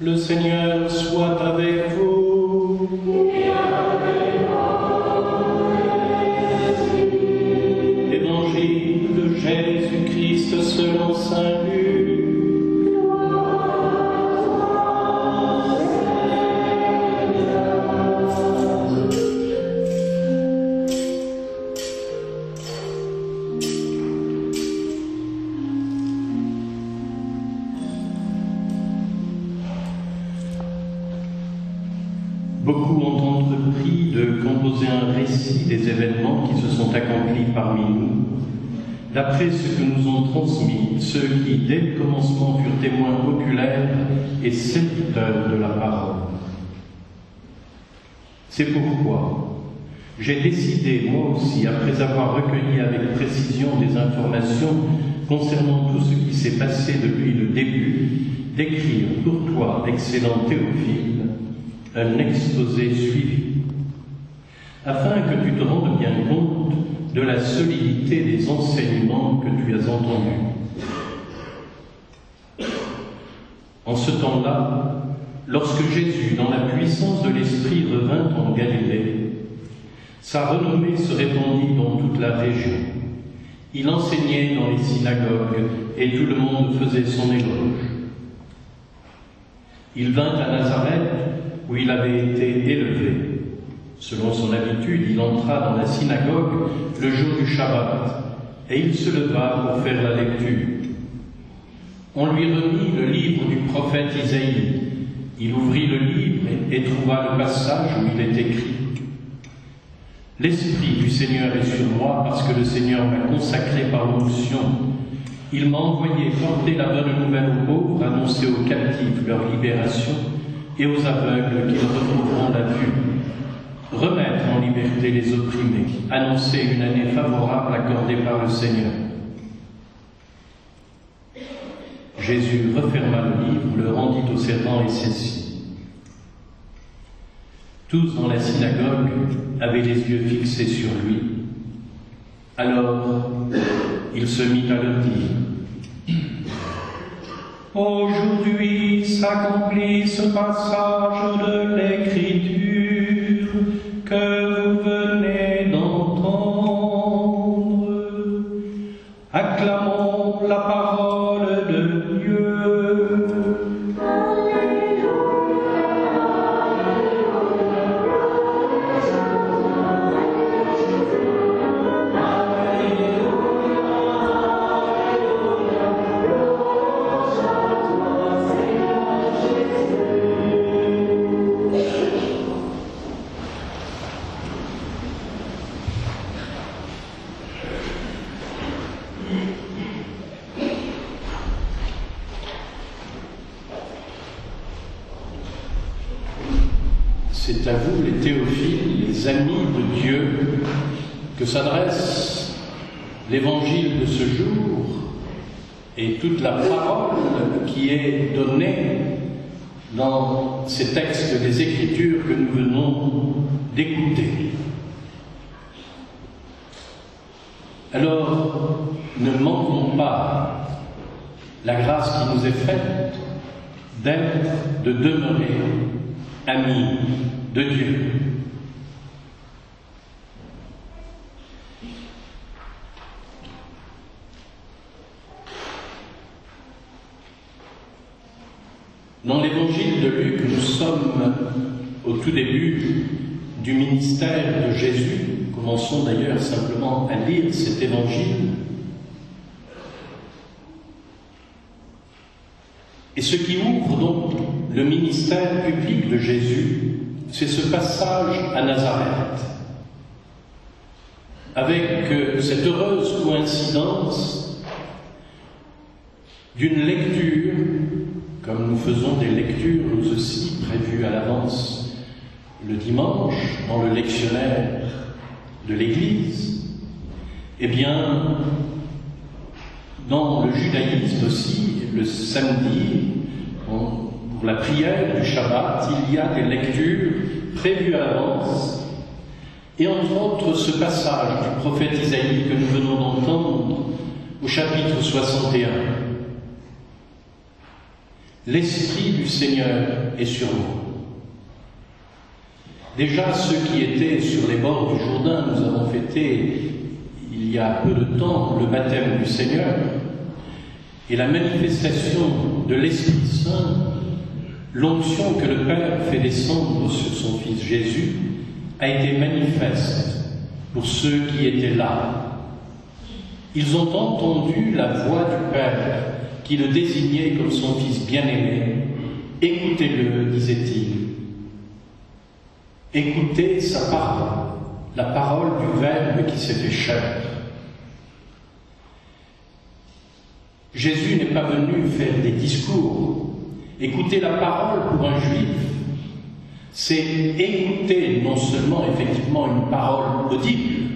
Le Seigneur soit avec vous. Et avec votre esprit. Évangile de Jésus-Christ selon saint Luc. Beaucoup ont entrepris de composer un récit des événements qui se sont accomplis parmi nous, d'après ce que nous ont transmis ceux qui, dès le commencement, furent témoins oculaires et serviteurs de la parole. C'est pourquoi j'ai décidé, moi aussi, après avoir recueilli avec précision des informations concernant tout ce qui s'est passé depuis le début, d'écrire pour toi, excellent Théophile, un exposé suivi, afin que tu te rendes bien compte de la solidité des enseignements que tu as entendus. En ce temps-là, lorsque Jésus, dans la puissance de l'Esprit, revint en Galilée, sa renommée se répandit dans toute la région. Il enseignait dans les synagogues et tout le monde faisait son éloge. Il vint à Nazareth, où il avait été élevé. Selon son habitude, il entra dans la synagogue le jour du Shabbat, et il se leva pour faire la lecture. On lui remit le livre du prophète Isaïe. Il ouvrit le livre et trouva le passage où il est écrit « L'Esprit du Seigneur est sur moi, parce que le Seigneur m'a consacré par l'onction. Il m'a envoyé porter la bonne nouvelle aux pauvres, annoncer aux captifs leur libération, et aux aveugles qu'ils retrouveront la vue, remettre en liberté les opprimés, annoncer une année favorable accordée par le Seigneur. » Jésus referma le livre, le rendit au servant et s'assit. Tous dans la synagogue avaient les yeux fixés sur lui. Alors, il se mit à leur dire « Aujourd'hui s'accomplit ce passage de l'Écriture que vous venez d'entendre. Acclamons la parole de Dieu. » C'est à vous, les théophiles, les amis de Dieu, que s'adresse l'évangile de ce jour et toute la parole qui est donnée dans ces textes des Écritures que nous venons d'écouter. Alors, ne manquons pas la grâce qui nous est faite d'être, de demeurer amis de Dieu. Dans l'évangile de Luc, nous sommes au tout début du ministère de Jésus. Commençons d'ailleurs simplement à lire cet évangile. Et ce qui ouvre donc le ministère public de Jésus, c'est ce passage à Nazareth, avec cette heureuse coïncidence d'une lecture, comme nous faisons des lectures nous aussi prévues à l'avance le dimanche dans le lectionnaire de l'Église. Eh bien, dans le judaïsme aussi, le samedi, pour la prière du Shabbat, il y a des lectures prévues à l'avance, et entre autres ce passage du prophète Isaïe que nous venons d'entendre au chapitre 61. l'Esprit du Seigneur est sur moi. Déjà, ceux qui étaient sur les bords du Jourdain, nous avons fêté il y a peu de temps le baptême du Seigneur et la manifestation de l'Esprit Saint, l'onction que le Père fait descendre sur son Fils Jésus, a été manifeste pour ceux qui étaient là. Ils ont entendu la voix du Père qui le désignait comme son Fils bien-aimé. Écoutez-le, disait-il. Écoutez sa parole, la parole du Verbe qui s'est fait chair. Jésus n'est pas venu faire des discours. Écouter la parole pour un juif, c'est écouter non seulement effectivement une parole audible.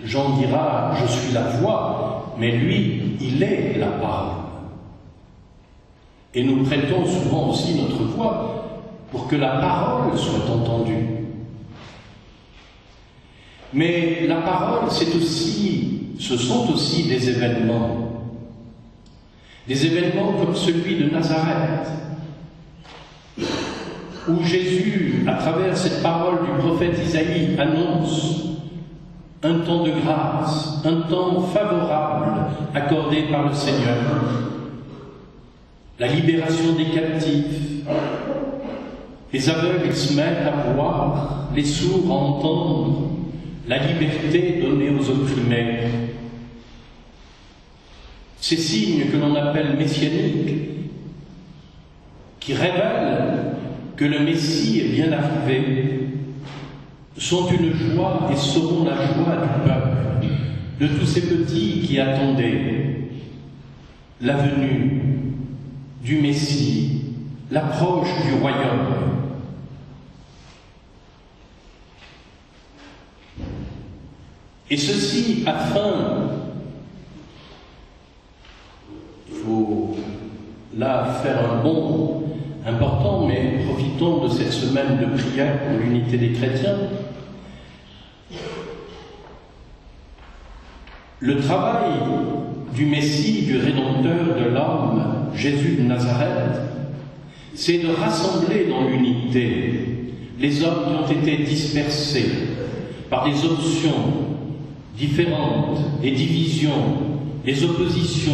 Jean dira « je suis la voix », mais lui, il est la parole. Et nous prêtons souvent aussi notre voix pour que la parole soit entendue. Mais la parole, ce sont aussi des événements. Des événements comme celui de Nazareth, où Jésus, à travers cette parole du prophète Isaïe, annonce un temps de grâce, un temps favorable accordé par le Seigneur, la libération des captifs. Les aveugles se mettent à voir, les sourds à entendre, la liberté donnée aux opprimés. Ces signes que l'on appelle messianiques, qui révèlent que le Messie est bien arrivé, sont une joie et seront la joie du peuple, de tous ces petits qui attendaient la venue du Messie, l'approche du royaume. Et ceci afin, il faut là faire un bond important, mais profitons de cette semaine de prière pour l'unité des chrétiens. Le travail du Messie, du Rédempteur de l'homme, Jésus de Nazareth, c'est de rassembler dans l'unité les hommes qui ont été dispersés par des options différentes, des divisions, des oppositions,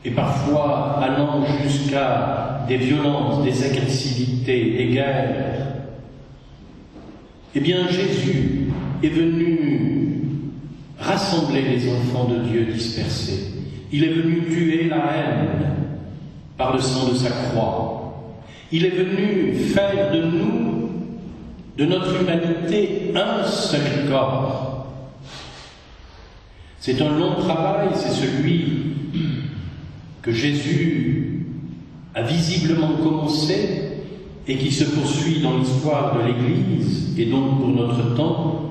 et parfois allant jusqu'à des violences, des agressivités, des guerres. Eh bien, Jésus est venu rassembler les enfants de Dieu dispersés. Il est venu tuer la haine par le sang de sa croix. Il est venu faire de nous, de notre humanité, un seul corps. C'est un long travail, c'est celui que Jésus a visiblement commencé et qui se poursuit dans l'histoire de l'Église et donc pour notre temps,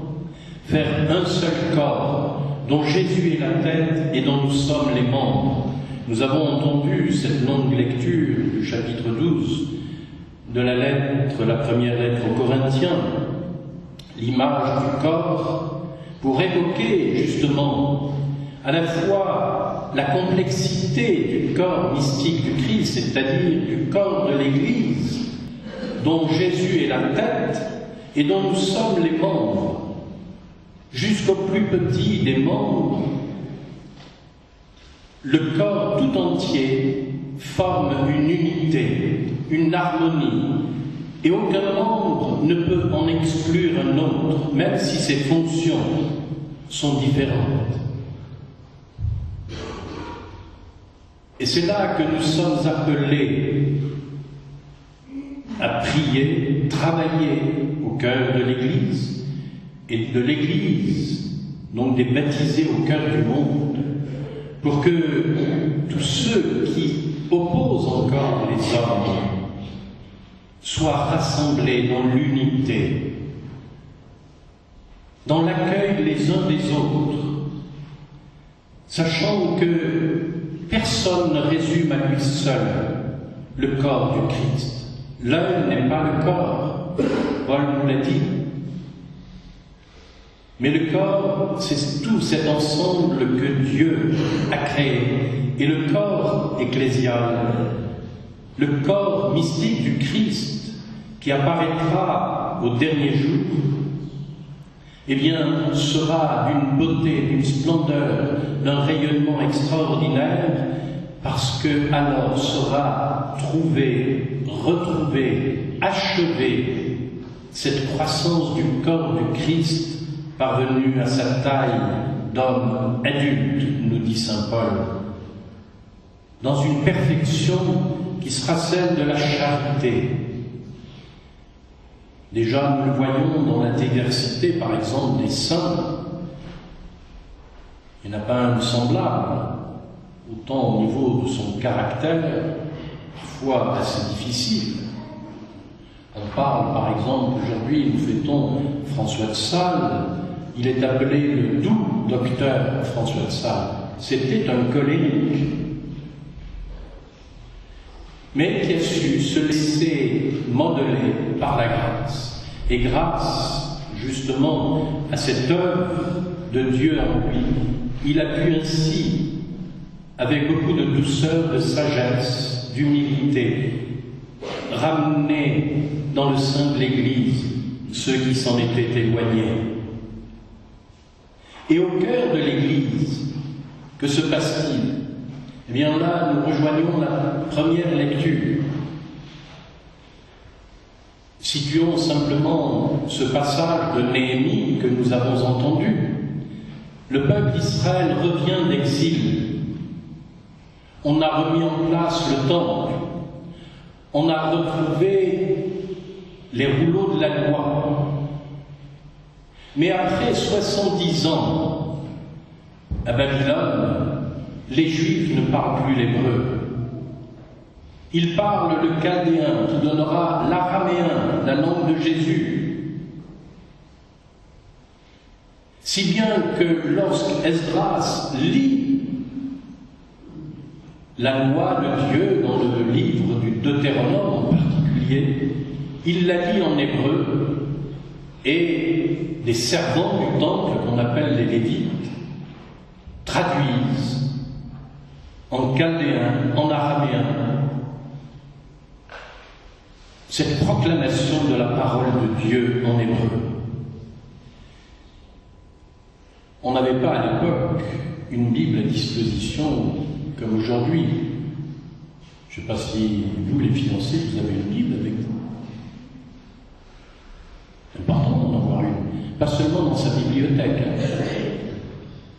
faire un seul corps dont Jésus est la tête et dont nous sommes les membres. Nous avons entendu cette longue lecture du chapitre 12 de la première lettre aux Corinthiens, l'image du corps, pour évoquer justement à la fois la complexité du corps mystique du Christ, c'est-à-dire du corps de l'Église, dont Jésus est la tête et dont nous sommes les membres, jusqu'au plus petit des membres. Le corps tout entier forme une unité, une harmonie, et aucun membre ne peut en exclure un autre, même si ses fonctions sont différentes. Et c'est là que nous sommes appelés à prier, travailler au cœur de l'Église, et de l'Église, donc des baptisés au cœur du monde, pour que tous ceux qui opposent encore les hommes soient rassemblés dans l'unité, dans l'accueil les uns des autres, sachant que personne ne résume à lui seul le corps du Christ. L'un n'est pas le corps. Paul nous l'a dit. Mais le corps, c'est tout cet ensemble que Dieu a créé. Et le corps ecclésial, le corps mystique du Christ, qui apparaîtra au dernier jour, eh bien, sera d'une beauté, d'une splendeur, d'un rayonnement extraordinaire, parce que alors sera trouvée, retrouvée, achevée cette croissance du corps du Christ parvenu à sa taille d'homme adulte, nous dit saint Paul, dans une perfection qui sera celle de la charité. Déjà, nous le voyons dans la diversité, par exemple, des saints. Il n'y en a pas un semblable, autant au niveau de son caractère, parfois assez difficile. On parle, par exemple, aujourd'hui, nous fêtons François de Sales. Il est appelé le doux docteur François de Sales. C'était un colérique, mais qui a su se laisser modeler par la grâce. Et grâce, justement, à cette œuvre de Dieu en lui, il a pu ainsi, avec beaucoup de douceur, de sagesse, d'humilité, ramener dans le sein de l'Église ceux qui s'en étaient éloignés. Et au cœur de l'Église, que se passe-t-il? Eh bien là, nous rejoignons la première lecture. Situons simplement ce passage de Néhémie que nous avons entendu. Le peuple d'Israël revient d'exil. On a remis en place le temple. On a retrouvé les rouleaux de la loi. Mais après 70 ans à Babylone, les Juifs ne parlent plus l'hébreu. Ils parlent le chaldéen, qui donnera l'araméen, la langue de Jésus. Si bien que lorsqu'Esdras lit la loi de Dieu dans le livre du Deutéronome en particulier, il la lit en hébreu, et des servants du temple, qu'on appelle les Lévites, traduisent en chaldéen, en araméen, cette proclamation de la parole de Dieu en hébreu. On n'avait pas à l'époque une Bible à disposition comme aujourd'hui. Je ne sais pas si vous, les fiancés, vous avez une Bible avec vous. C'est important d'en avoir une. Pas seulement dans sa bibliothèque.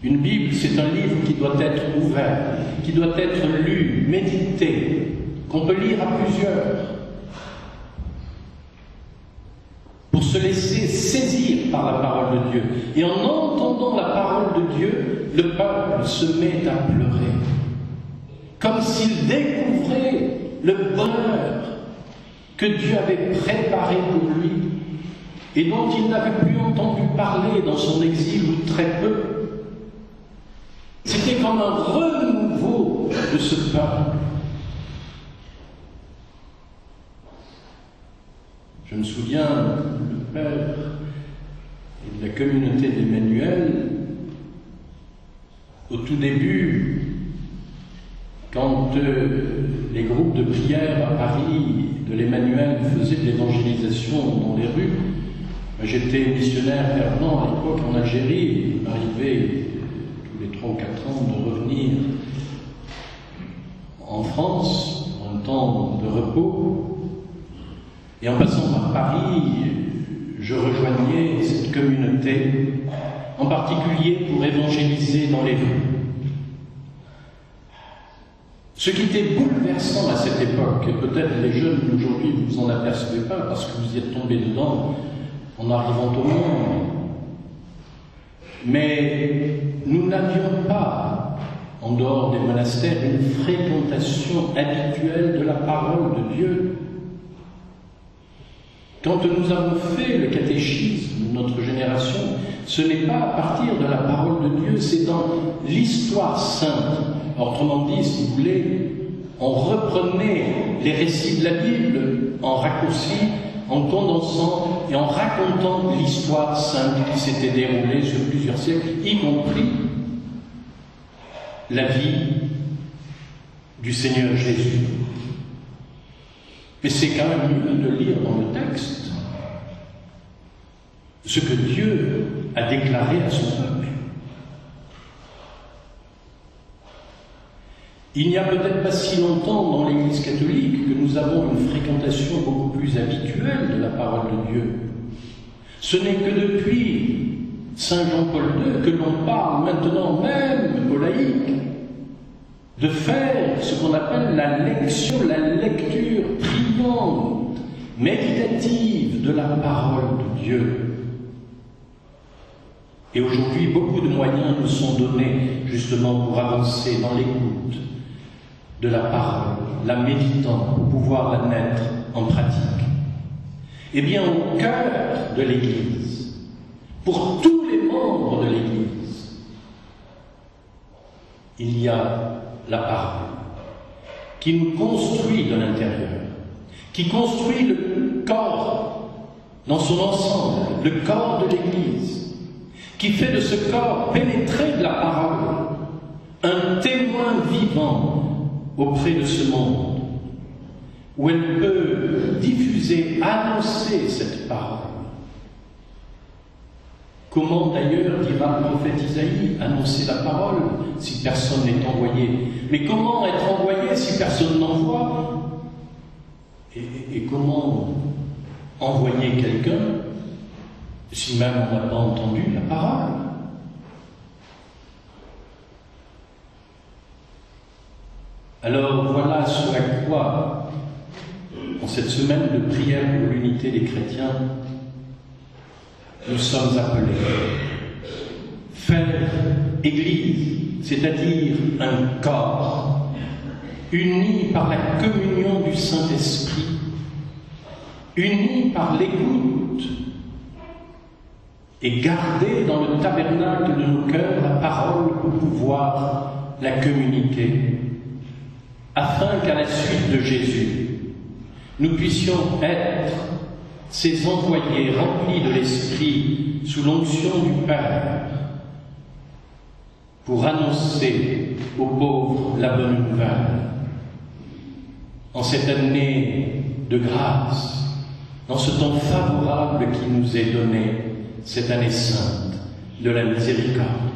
Une Bible, c'est un livre qui doit être ouvert, qui doit être lu, médité, qu'on peut lire à plusieurs, pour se laisser saisir par la parole de Dieu. Et en entendant la parole de Dieu, le peuple se met à pleurer, comme s'il découvrait le bonheur que Dieu avait préparé pour lui et dont il n'avait plus entendu parler dans son exil ou très peu. C'était comme un renouveau de ce peuple. Je me souviens, le père et de la communauté d'Emmanuel, au tout début, quand les groupes de prière à Paris de l'Emmanuel faisaient de l'évangélisation dans les rues, j'étais missionnaire permanent à l'époque en Algérie, il m'arrivait tous les 3 ou 4 ans de revenir en France, en un temps de repos. Et en passant par Paris, je rejoignais cette communauté, en particulier pour évangéliser dans les rues. Ce qui était bouleversant à cette époque, et peut-être les jeunes d'aujourd'hui ne vous en apercevez pas parce que vous y êtes tombés dedans en arrivant au monde, mais nous n'avions pas, en dehors des monastères, une fréquentation habituelle de la parole de Dieu. Quand nous avons fait le catéchisme de notre génération, ce n'est pas à partir de la parole de Dieu, c'est dans l'histoire sainte. Autrement dit, si vous voulez, on reprenait les récits de la Bible en raccourci, en condensant, et en racontant l'histoire sainte qui s'était déroulée sur plusieurs siècles, y compris la vie du Seigneur Jésus. Mais c'est quand même mieux de lire dans le texte ce que Dieu a déclaré à son peuple. Il n'y a peut-être pas si longtemps dans l'Église catholique que nous avons une fréquentation beaucoup plus habituelle de la parole de Dieu. Ce n'est que depuis Saint Jean-Paul II que l'on parle maintenant même aux laïcs de faire ce qu'on appelle la lecture priante, méditative de la parole de Dieu. Et aujourd'hui, beaucoup de moyens nous sont donnés justement pour avancer dans l'écoute de la parole, la méditant, pour pouvoir la mettre en pratique. Eh bien, au cœur de l'Église, pour tous les membres de l'Église, il y a la parole qui nous construit de l'intérieur, qui construit le corps dans son ensemble, le corps de l'Église, qui fait de ce corps pénétré de la parole un témoin vivant auprès de ce monde, où elle peut diffuser, annoncer cette parole. Comment d'ailleurs, dira le prophète Isaïe, annoncer la parole si personne n'est envoyé? Mais comment être envoyé si personne n'envoie? Et comment envoyer quelqu'un si même on n'a pas entendu la parole? Alors voilà ce à quoi, en cette semaine de prière pour l'unité des chrétiens, nous sommes appelés. Faire Église, c'est-à-dire un corps, uni par la communion du Saint-Esprit, uni par l'écoute, et garder dans le tabernacle de nos cœurs la parole pour pouvoir la communiquer, afin qu'à la suite de Jésus, nous puissions être ces envoyés remplis de l'Esprit sous l'onction du Père pour annoncer aux pauvres la bonne nouvelle. En cette année de grâce, dans ce temps favorable qui nous est donné, cette année sainte de la miséricorde.